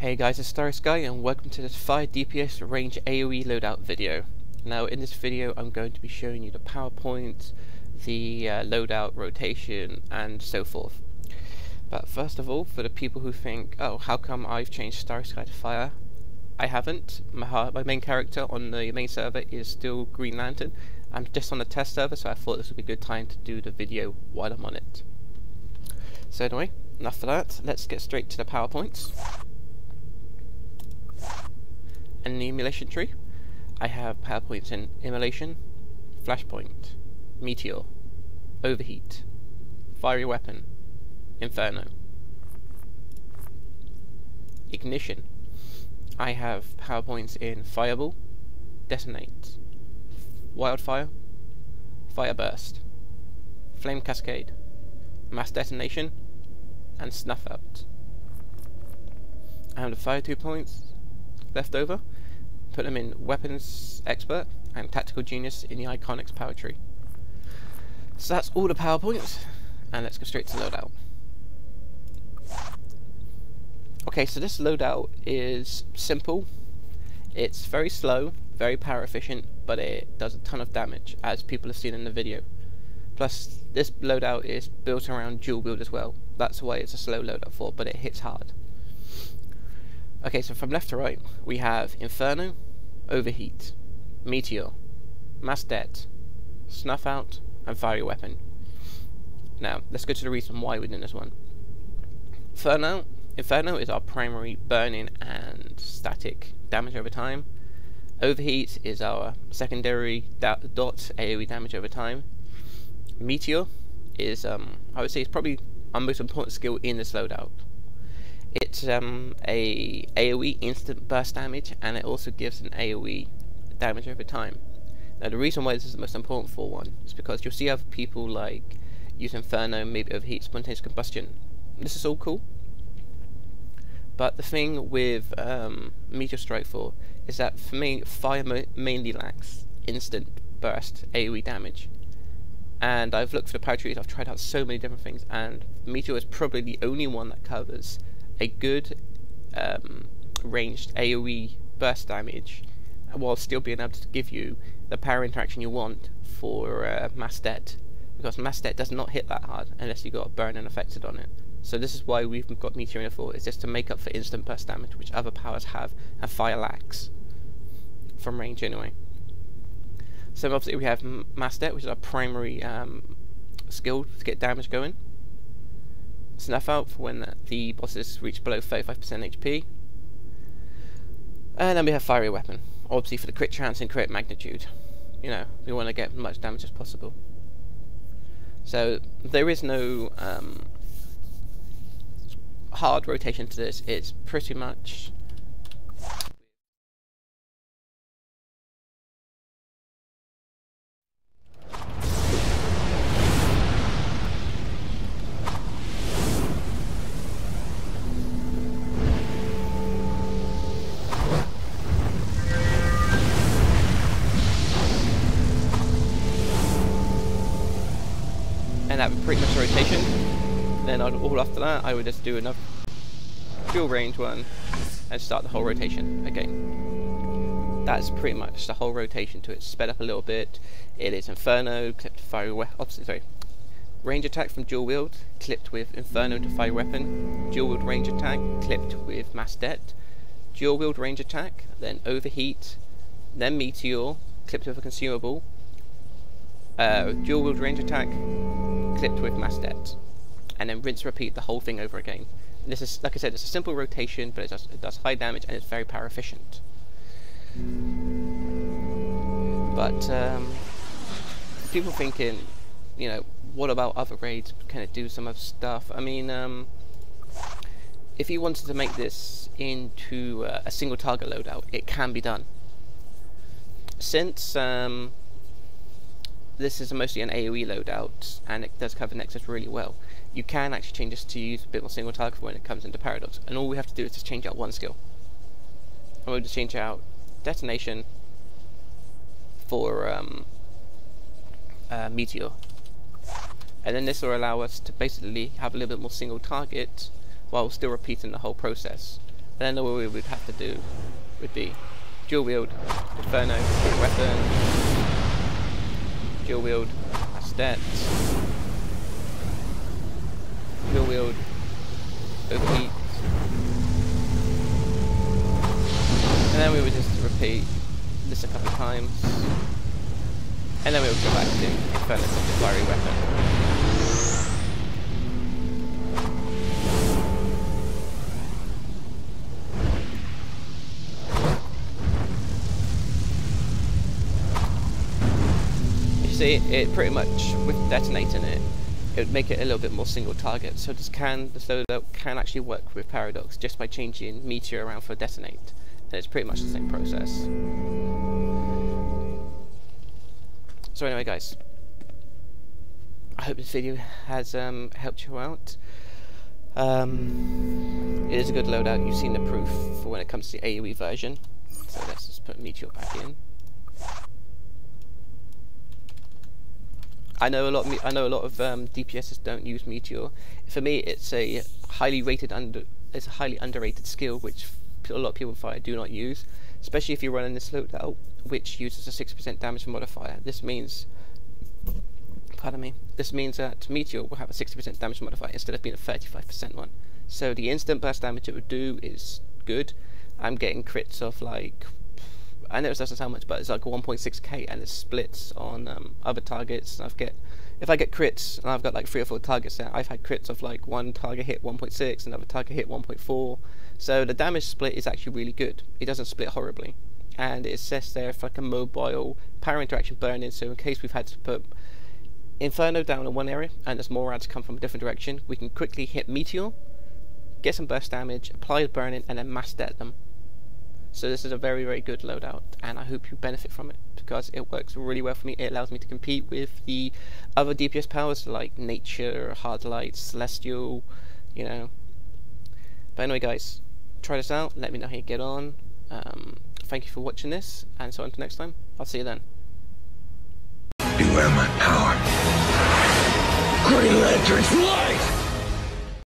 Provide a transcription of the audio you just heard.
Hey guys, it's StarrySky and welcome to this 5 DPS range AoE loadout video. Now in this video I'm going to be showing you the PowerPoint, the loadout rotation and so forth. But first of all, for the people who think, oh, how come I've changed StarrySky to fire? I haven't. My main character on the main server is still Green Lantern. I'm just on the test server, so I thought this would be a good time to do the video while I'm on it. So anyway, enough of that, let's get straight to the PowerPoints. And the emulation tree, I have PowerPoints in Immolation, Flashpoint, Meteor, Overheat, Fiery Weapon, Inferno. Ignition, I have PowerPoints in Fireball, Detonate, Wildfire, Fireburst, Flame Cascade, Mass Detonation, and Snuff Out. I have the Fire 2 points left over, put them in Weapons Expert and Tactical Genius in the Iconics power tree. So that's all the PowerPoints, and let's go straight to loadout. Okay, so this loadout is simple. It's very slow, very power efficient, but it does a ton of damage, as people have seen in the video. Plus, this loadout is built around dual wield as well. That's why it's a slow loadout for, but it hits hard. Okay, so from left to right, we have Inferno, Overheat, Meteor, Mass Det, Snuff Out, and Fiery Weapon. Now, let's go to the reason why we're doing this one. Inferno is our primary burning and static damage over time. Overheat is our secondary dot AoE damage over time. Meteor is, I would say, it's probably our most important skill in this loadout. It's a AoE instant burst damage, and it also gives an AoE damage over time. Now the reason why this is the most important for one is because you'll see other people like use Inferno, maybe Overheat, Spontaneous Combustion. This is all cool, but the thing with Meteor Strike 4 is that for me, Fire mainly lacks instant burst AoE damage. And I've looked for the power trees, I've tried out so many different things, and Meteor is probably the only one that covers a good ranged AoE burst damage while still being able to give you the power interaction you want for Mass Det, because Mass Det does not hit that hard unless you got a burn and affected on it. So this is why we've got Meteor in it for, it's just to make up for instant burst damage, which other powers have and Fire lacks from range anyway. So obviously we have Mass Det, which is our primary skill to get damage going. Snuff Out for when the bosses reach below 35% HP. And then we have Fiery Weapon, obviously for the crit chance and crit magnitude. You know, we want to get as much damage as possible. So there is no hard rotation to this, it's pretty much and that would pretty much rotation. Then all after that I would just do another dual range one and start the whole rotation again. That's pretty much the whole rotation to it, sped up a little bit. It is Inferno clipped to Fiery Weapon, range attack from dual wield clipped with Inferno to Fiery Weapon, dual wield range attack clipped with Mass Det, dual wield range attack, then Overheat, then Meteor clipped with a consumable, dual wield range attack clipped with Mass Det, and then rinse repeat the whole thing over again. This is, like I said, it's a simple rotation, but it does high damage and it's very power efficient. But people thinking, you know, what about other raids? Can it do some other stuff? I mean, if you wanted to make this into a single target loadout, it can be done. Since this is mostly an AoE loadout, and it does cover Nexus really well, you can actually change this to use a bit more single target when it comes into Paradox, and all we have to do is just change out one skill. And we'll just change out Detonation for Meteor. And then this will allow us to basically have a little bit more single target while still repeating the whole process. then all we would have to do would be dual wield Inferno weapon, dual wield stat, dual wield overheat, and then we would just repeat this a couple of times, and then we would go back to Inferno fiery weapon. See, it pretty much, with detonating it, it would make it a little bit more single target, so this Loadout can actually work with Paradox just by changing Meteor around for detonate, and it's pretty much the same process. So anyway guys, I hope this video has helped you out. It is a good loadout. You've seen the proof for when it comes to the AoE version, so let's just put Meteor back in. I know a lot of DPSs don't use Meteor. For me, it's a highly underrated skill which a lot of people do not use, especially if you're running this loadout which uses a 6% damage modifier. This means, this means that Meteor will have a 60% damage modifier instead of being a 35% one. So the instant burst damage it would do is good. I'm getting crits of like, I know it doesn't sound much, but it's like 1.6k, and it splits on other targets. If I get crits, and I've got like 3 or 4 targets there, I've had crits of like one target hit 1.6, another target hit 1.4. So the damage split is actually really good. It doesn't split horribly, and it says there for like a mobile power interaction burn-in. So in case we've had to put Inferno down in one area, and there's more ads come from a different direction, we can quickly hit Meteor, get some burst damage, apply the burn-in, and then mass dead them. So this is a very, very good loadout, and I hope you benefit from it, because it works really well for me. It allows me to compete with the other DPS powers like Nature, Hard Light, Celestial, you know. But anyway guys, try this out, let me know how you get on. Thank you for watching this, and so until next time, I'll see you then. Beware my power. Green Lantern's light!